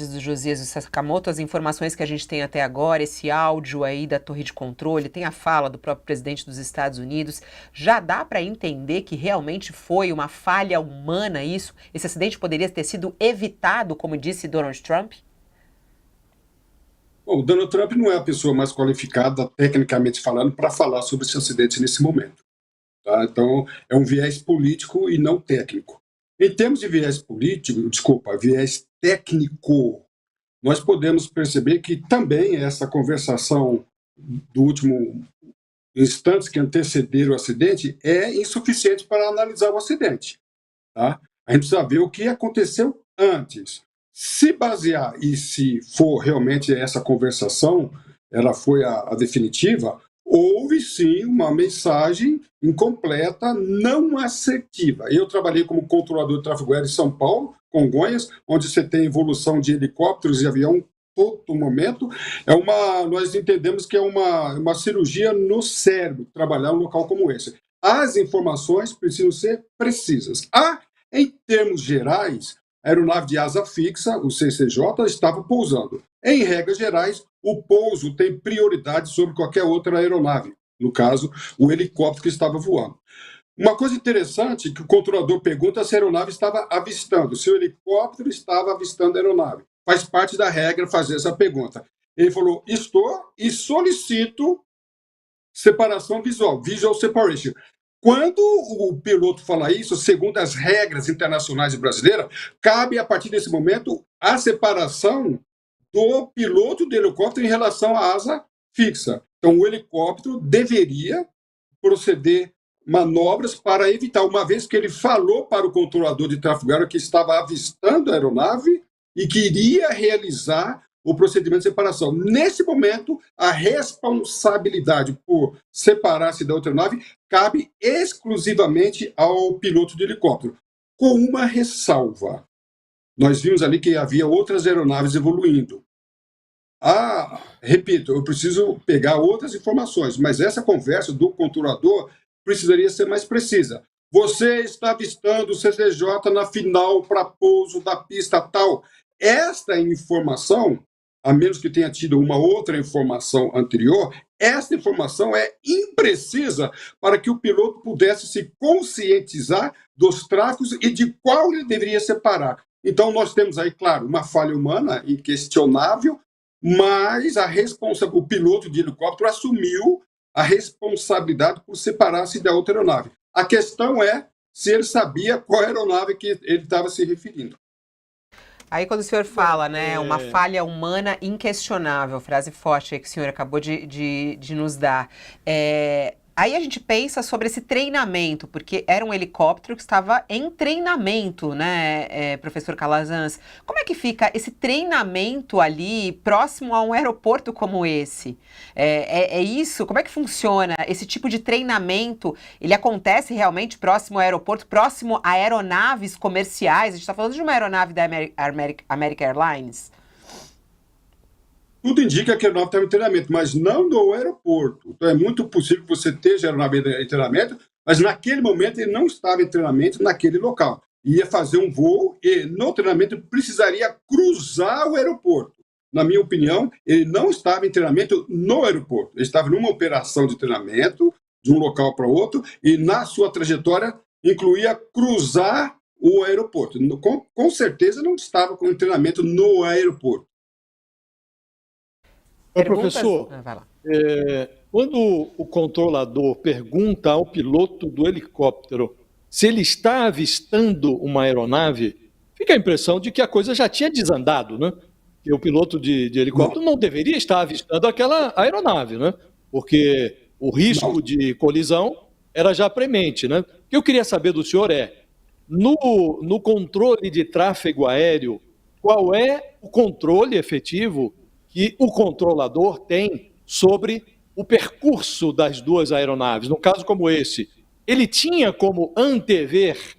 do Josias Sakamoto, as informações que a gente tem até agora, esse áudio aí da torre de controle, tem a fala do próprio presidente dos Estados Unidos, já dá para entender que realmente foi uma falha humana isso? Esse acidente poderia ter sido evitado, como disse Donald Trump? Bom, o Donald Trump não é a pessoa mais qualificada, tecnicamente falando, para falar sobre esse acidente nesse momento. Tá? Então, é um viés político e não técnico. Em termos de viés político, desculpa, viés técnico, nós podemos perceber que também essa conversação do último instantes que antecederam o acidente é insuficiente para analisar o acidente. Tá? A gente precisa ver o que aconteceu antes. Se basear e se for realmente essa conversação, ela foi a definitiva, houve sim uma mensagem incompleta, não assertiva. Eu trabalhei como controlador de tráfego aéreo em São Paulo, Congonhas, onde você tem evolução de helicópteros e avião todo momento. Nós entendemos que é uma cirurgia no cérebro, trabalhar um local como esse. As informações precisam ser precisas. Em termos gerais, a aeronave de asa fixa, o CCJ, estava pousando. Em regras gerais, o pouso tem prioridade sobre qualquer outra aeronave, no caso, o helicóptero que estava voando. Uma coisa interessante que o controlador pergunta se a aeronave estava avistando, se o helicóptero estava avistando a aeronave. Faz parte da regra fazer essa pergunta. Ele falou, estou e solicito separação visual, visual separation. Quando o piloto fala isso, segundo as regras internacionais e brasileiras, cabe, a partir desse momento, a separação do piloto do helicóptero em relação à asa fixa. Então, o helicóptero deveria proceder manobras para evitar, uma vez que ele falou para o controlador de tráfego aéreo que estava avistando a aeronave e que iria realizar o procedimento de separação. Nesse momento, a responsabilidade por separar-se da outra nave cabe exclusivamente ao piloto de helicóptero, com uma ressalva. Nós vimos ali que havia outras aeronaves evoluindo. Repito, eu preciso pegar outras informações, mas essa conversa do controlador precisaria ser mais precisa. Você está avistando o CCJ na final para pouso da pista tal. Esta informação, a menos que tenha tido uma outra informação anterior, esta informação é imprecisa para que o piloto pudesse se conscientizar dos tráfegos e de qual ele deveria separar. Então, nós temos aí, claro, uma falha humana inquestionável, mas o piloto de helicóptero assumiu a responsabilidade por separar-se da outra aeronave. A questão é se ele sabia qual aeronave que ele estava se referindo. Aí quando o senhor fala, né, uma falha humana inquestionável, frase forte aí que o senhor acabou de nos dar, aí a gente pensa sobre esse treinamento, porque era um helicóptero que estava em treinamento, né, professor Calazans? Como é que fica esse treinamento ali próximo a um aeroporto como esse? É isso? Como é que funciona esse tipo de treinamento? Ele acontece realmente próximo ao aeroporto, próximo a aeronaves comerciais? A gente está falando de uma aeronave da American Airlines? Tudo indica que a aeronave estava em treinamento, mas não no aeroporto. Então é muito possível que você esteja a aeronave em treinamento, mas naquele momento ele não estava em treinamento naquele local. Ia fazer um voo e no treinamento precisaria cruzar o aeroporto. Na minha opinião, ele não estava em treinamento no aeroporto. Ele estava numa operação de treinamento de um local para outro e na sua trajetória incluía cruzar o aeroporto. Com certeza não estava com treinamento no aeroporto. Professor, Vai lá. quando o controlador pergunta ao piloto do helicóptero se ele está avistando uma aeronave, fica a impressão de que a coisa já tinha desandado, né? Que o piloto de helicóptero não deveria estar avistando aquela aeronave, né? Porque o risco de colisão era já premente, né? O que eu queria saber do senhor no controle de tráfego aéreo, qual é o controle efetivo que o controlador tem sobre o percurso das duas aeronaves? No caso como esse, ele tinha como antever,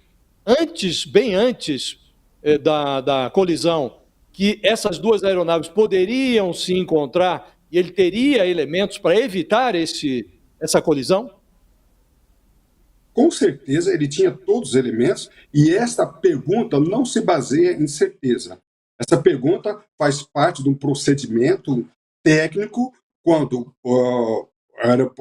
bem antes da colisão, que essas duas aeronaves poderiam se encontrar e ele teria elementos para evitar essa colisão? Com certeza ele tinha todos os elementos e esta pergunta não se baseia em certeza. Essa pergunta faz parte de um procedimento técnico quando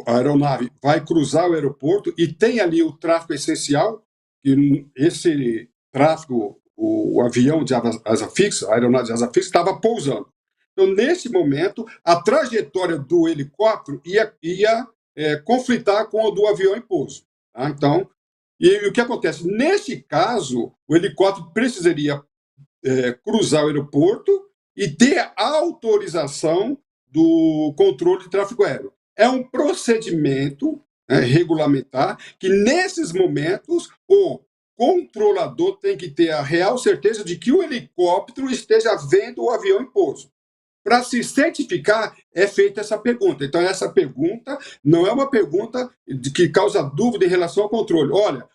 a aeronave vai cruzar o aeroporto e tem ali o tráfego essencial, que esse tráfego, o avião de asa fixa, a aeronave de asa fixa, estava pousando. Então, nesse momento, a trajetória do helicóptero ia conflitar com a do avião em pouso. Tá? Então, e o que acontece? Nesse caso, o helicóptero precisaria cruzar o aeroporto e ter a autorização do controle de tráfego aéreo. É um procedimento regulamentar que, nesses momentos, o controlador tem que ter a real certeza de que o helicóptero esteja vendo o avião em pouso. Para se certificar, é feita essa pergunta. Então, essa pergunta não é uma pergunta que causa dúvida em relação ao controle. Olha,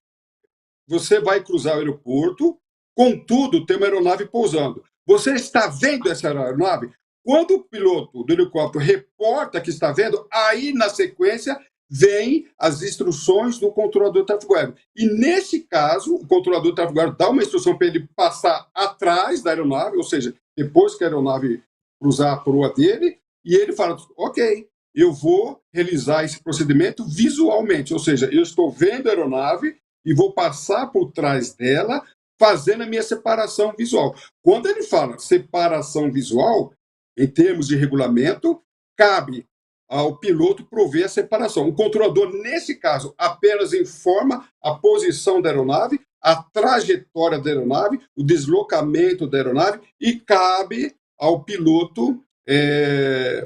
você vai cruzar o aeroporto, contudo, tem uma aeronave pousando. Você está vendo essa aeronave? Quando o piloto do helicóptero reporta que está vendo, aí, na sequência, vem as instruções do controlador de tráfego aéreo. E, nesse caso, o controlador de tráfego aéreo dá uma instrução para ele passar atrás da aeronave, ou seja, depois que a aeronave cruzar a proa dele, e ele fala, ok, eu vou realizar esse procedimento visualmente, ou seja, eu estou vendo a aeronave e vou passar por trás dela, fazendo a minha separação visual. Quando ele fala separação visual, em termos de regulamento, cabe ao piloto prover a separação. O controlador, nesse caso, apenas informa a posição da aeronave, a trajetória da aeronave, o deslocamento da aeronave, e cabe ao piloto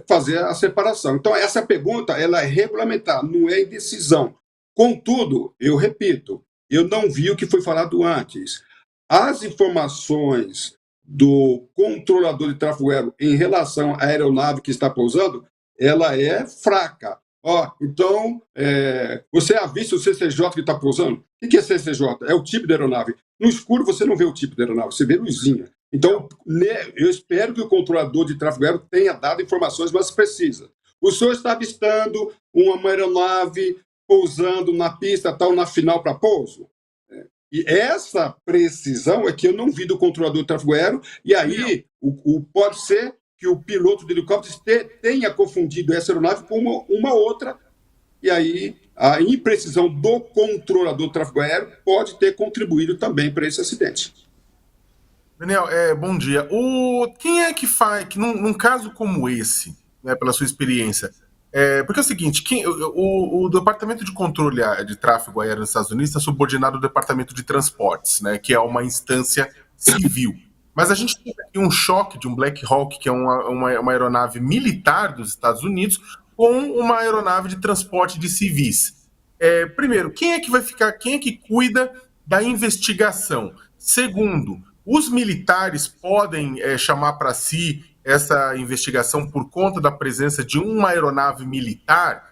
fazer a separação. Então, essa pergunta ela é regulamentar, não é indecisão. Contudo, eu repito, eu não vi o que foi falado antes. As informações do controlador de tráfego aéreo em relação à aeronave que está pousando, ela é fraca. Então, você avista o CCJ que está pousando? O que é CCJ? É o tipo de aeronave. No escuro você não vê o tipo de aeronave, você vê luzinha. Então, eu espero que o controlador de tráfego aéreo tenha dado informações mais precisas. O senhor está avistando uma aeronave pousando na pista, tal, na final para pouso? E essa precisão é que eu não vi do controlador de tráfego aéreo, e aí pode ser que o piloto de helicóptero tenha confundido essa aeronave com uma outra, e aí a imprecisão do controlador de tráfego aéreo pode ter contribuído também para esse acidente. Daniel, bom dia. Quem é que faz, que num caso como esse, né, pela sua experiência, porque é o seguinte, o Departamento de Controle de Tráfego Aéreo nos Estados Unidos está subordinado ao Departamento de Transportes, né, que é uma instância civil. Mas a gente tem aqui um choque de um Black Hawk, que é uma aeronave militar dos Estados Unidos, com uma aeronave de transporte de civis. Primeiro, quem é que cuida da investigação? Segundo, os militares podem chamar para si essa investigação por conta da presença de uma aeronave militar?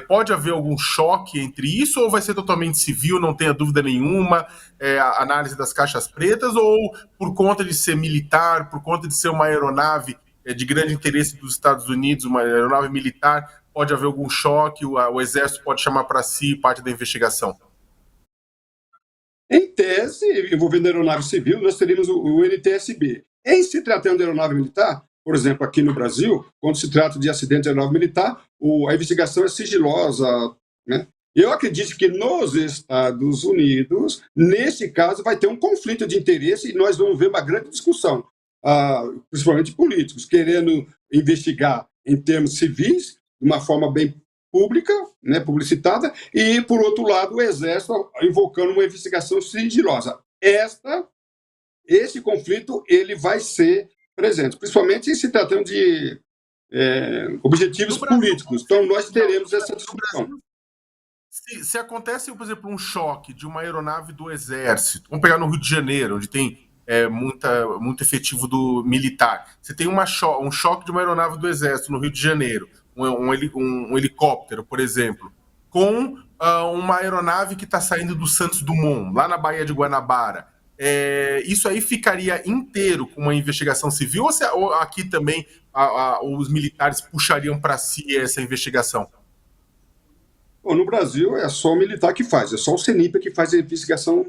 Pode haver algum choque entre isso ou vai ser totalmente civil, não tenha dúvida nenhuma, a análise das caixas pretas, ou por conta de ser militar, por conta de ser uma aeronave de grande interesse dos Estados Unidos, uma aeronave militar, pode haver algum choque, o Exército pode chamar para si parte da investigação? Em tese, envolvendo aeronave civil, nós teríamos o NTSB. Em se tratando de aeronave militar, por exemplo, aqui no Brasil, quando se trata de acidente de aeronave militar, a investigação é sigilosa, né? Eu acredito que nos Estados Unidos, nesse caso, vai ter um conflito de interesse e nós vamos ver uma grande discussão, principalmente políticos, querendo investigar em termos civis, de uma forma bem pública, né, publicitada, e, por outro lado, o Exército invocando uma investigação sigilosa. Esse conflito ele vai ser presente, principalmente se tratando de objetivos políticos. Então, nós teremos essa discussão. Se acontece, por exemplo, um choque de uma aeronave do Exército, vamos pegar no Rio de Janeiro, onde tem muito efetivo do militar, você tem um choque de uma aeronave do Exército no Rio de Janeiro, um helicóptero, por exemplo, com uma aeronave que está saindo do Santos Dumont, lá na Baía de Guanabara. Isso aí ficaria inteiro com uma investigação civil ou aqui também os militares puxariam para si essa investigação? Bom, no Brasil é só o militar que faz, é só o CENIPA que faz a investigação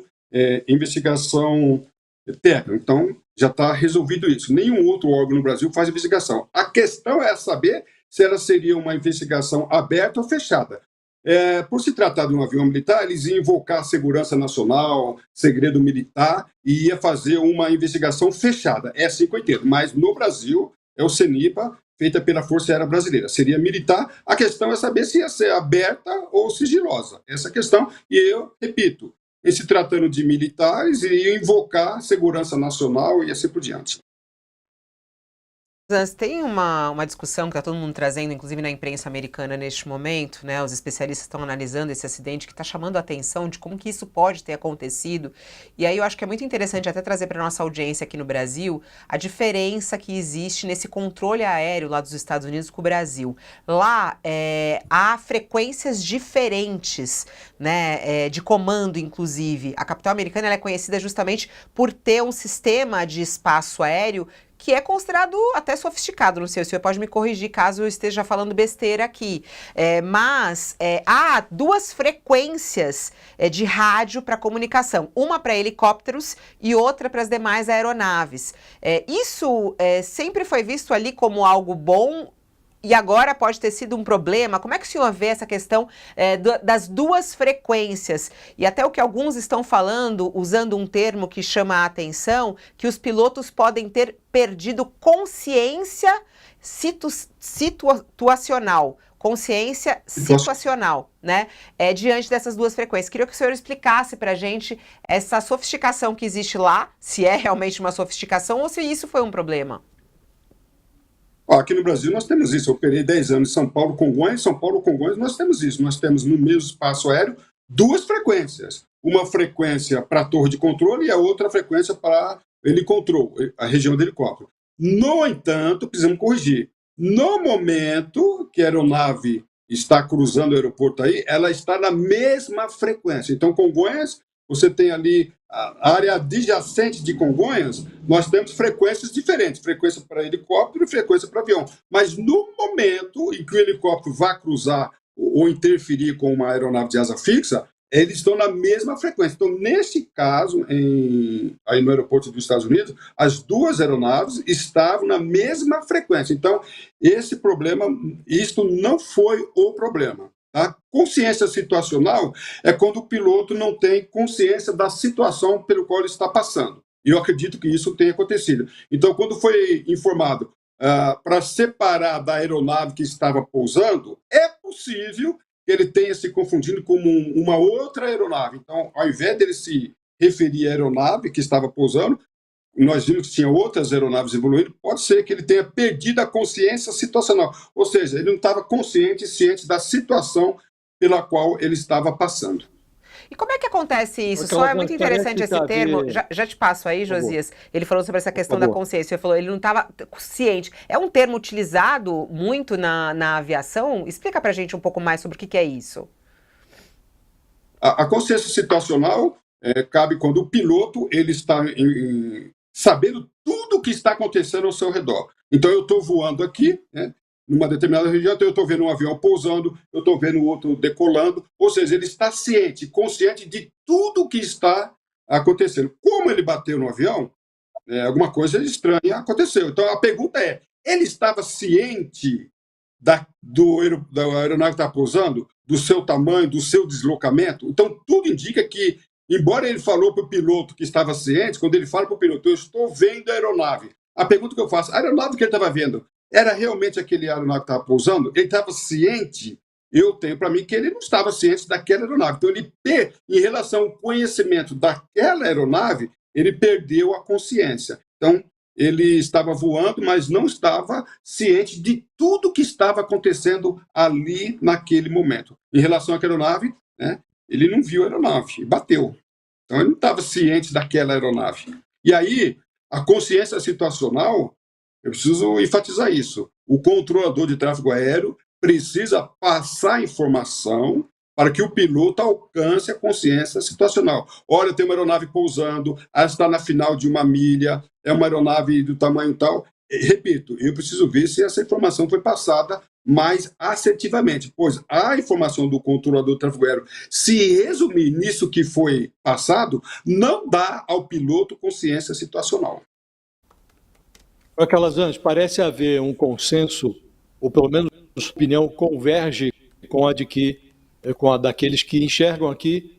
técnica. Então, Já está resolvido isso. Nenhum outro órgão no Brasil faz investigação. A questão é saber se ela seria uma investigação aberta ou fechada. Por se tratar de um avião militar, eles iam invocar a segurança nacional, segredo militar, e ia fazer uma investigação fechada. É assim que eu entendo. Mas no Brasil, é o CENIPA, feita pela Força Aérea Brasileira. Seria militar. A questão é saber se ia ser aberta ou sigilosa. Essa é a questão. E eu repito, em se tratando de militares, iria invocar segurança nacional e assim por diante. Tem uma discussão que está todo mundo trazendo, inclusive na imprensa americana neste momento, né? Os especialistas estão analisando esse acidente que está chamando a atenção de como que isso pode ter acontecido. E aí eu acho que é muito interessante até trazer para a nossa audiência aqui no Brasil a diferença que existe nesse controle aéreo lá dos Estados Unidos com o Brasil. Lá há frequências diferentes, né? De comando, inclusive. A capital americana ela é conhecida justamente por ter um sistema de espaço aéreo que é considerado até sofisticado, não sei, o senhor pode me corrigir caso eu esteja falando besteira aqui, mas há duas frequências de rádio para comunicação, uma para helicópteros e outra para as demais aeronaves. Isso sempre foi visto ali como algo bom e agora pode ter sido um problema? Como é que o senhor vê essa questão das duas frequências? E até o que alguns estão falando, usando um termo que chama a atenção, que os pilotos podem ter perdido consciência situacional. Consciência situacional, né? Diante dessas duas frequências. Queria que o senhor explicasse para a gente essa sofisticação que existe lá, se é realmente uma sofisticação ou se isso foi um problema. Aqui no Brasil nós temos isso. Eu operei 10 anos em São Paulo, Congonhas, nós temos isso. Nós temos no mesmo espaço aéreo duas frequências. Uma frequência para a torre de controle e a outra frequência para helicóptero, a região do helicóptero. No entanto, precisamos corrigir. No momento que a aeronave está cruzando o aeroporto aí, ela está na mesma frequência. Então, Congonhas, você tem ali a área adjacente de Congonhas, nós temos frequências diferentes, frequência para helicóptero e frequência para avião. Mas no momento em que o helicóptero vai cruzar ou interferir com uma aeronave de asa fixa, eles estão na mesma frequência. Então, nesse caso, aí no aeroporto dos Estados Unidos, as duas aeronaves estavam na mesma frequência. Então, esse problema, isto não foi o problema. Tá? Consciência situacional é quando o piloto não tem consciência da situação pelo qual ele está passando. E eu acredito que isso tenha acontecido. Então, quando foi informado para separar da aeronave que estava pousando, é possível que ele tenha se confundido com uma outra aeronave. Então, ao invés dele se referir à aeronave que estava pousando, nós vimos que tinha outras aeronaves evoluindo, pode ser que ele tenha perdido a consciência situacional. Ou seja, ele não estava consciente e ciente da situação pela qual ele estava passando. E como é que acontece isso? Só é muito interessante esse termo. Já te passo aí, Josias. Ele falou sobre essa questão da consciência. Ele falou, ele não estava ciente. É um termo utilizado muito na aviação? Explica pra gente um pouco mais sobre o que é isso. A consciência situacional cabe quando o piloto ele está sabendo tudo o que está acontecendo ao seu redor. Então, eu estou voando aqui, né, numa determinada região, então eu estou vendo um avião pousando, eu estou vendo o outro decolando, ou seja, ele está ciente, consciente de tudo o que está acontecendo. Como ele bateu no avião, alguma coisa estranha aconteceu. Então, a pergunta é, ele estava ciente da aeronave que está pousando, do seu tamanho, do seu deslocamento? Então, tudo indica que, embora ele falou para o piloto que estava ciente, quando ele fala para o piloto, eu estou vendo a aeronave. A pergunta que eu faço, a aeronave que ele estava vendo, era realmente aquele aeronave que estava pousando? Ele estava ciente? Eu tenho para mim que ele não estava ciente daquela aeronave. Então, em relação ao conhecimento daquela aeronave, ele perdeu a consciência. Então, ele estava voando, mas não estava ciente de tudo que estava acontecendo ali naquele momento. Em relação àquela aeronave, né, ele não viu a aeronave, bateu. Então, ele não estava ciente daquela aeronave. E aí, a consciência situacional, eu preciso enfatizar isso. O controlador de tráfego aéreo precisa passar informação para que o piloto alcance a consciência situacional. Olha, tem uma aeronave pousando, ela está na final de uma milha, é uma aeronave do tamanho tal. Repito, eu preciso ver se essa informação foi passada mais assertivamente, pois a informação do controlador de tráfego aéreo, se resumir nisso que foi passado, não dá ao piloto consciência situacional. Calazans, parece haver um consenso, ou pelo menos a opinião converge com a daqueles que enxergam aqui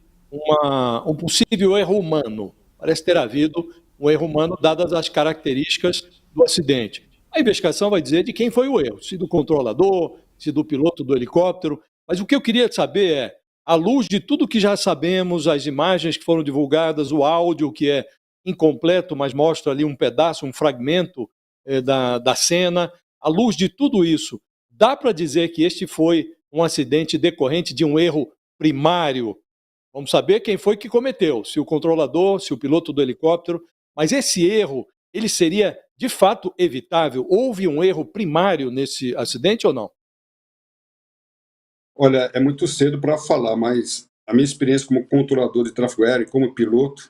um possível erro humano. Parece ter havido um erro humano, dadas as características do acidente. A investigação vai dizer de quem foi o erro, se do controlador, se do piloto do helicóptero. Mas o que eu queria saber é, à luz de tudo que já sabemos, as imagens que foram divulgadas, o áudio que é incompleto, mas mostra ali um pedaço, um fragmento da cena, à luz de tudo isso, dá para dizer que este foi um acidente decorrente de um erro primário? Vamos saber quem foi que cometeu, se o controlador, se o piloto do helicóptero, mas esse erro, ele seria de fato evitável? Houve um erro primário nesse acidente ou não? Olha, é muito cedo para falar, mas a minha experiência como controlador de tráfego aéreo, como piloto,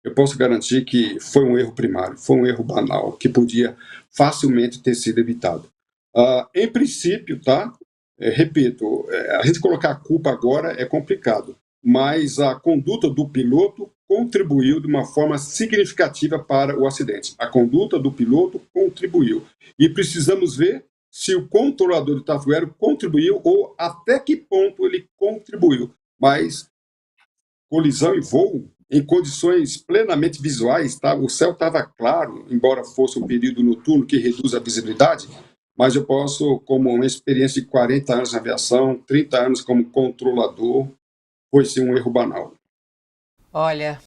eu posso garantir que foi um erro primário, foi um erro banal, que podia facilmente ter sido evitado. Em princípio, tá? Repito, a gente colocar a culpa agora é complicado, mas a conduta do piloto contribuiu de uma forma significativa para o acidente. A conduta do piloto contribuiu. E precisamos ver se o controlador de tráfego aéreo contribuiu ou até que ponto ele contribuiu. Mas colisão e voo em condições plenamente visuais, tá? O céu estava claro, embora fosse um período noturno que reduz a visibilidade, mas eu posso, como uma experiência de 40 anos na aviação, 30 anos como controlador, foi sim um erro banal. Olha,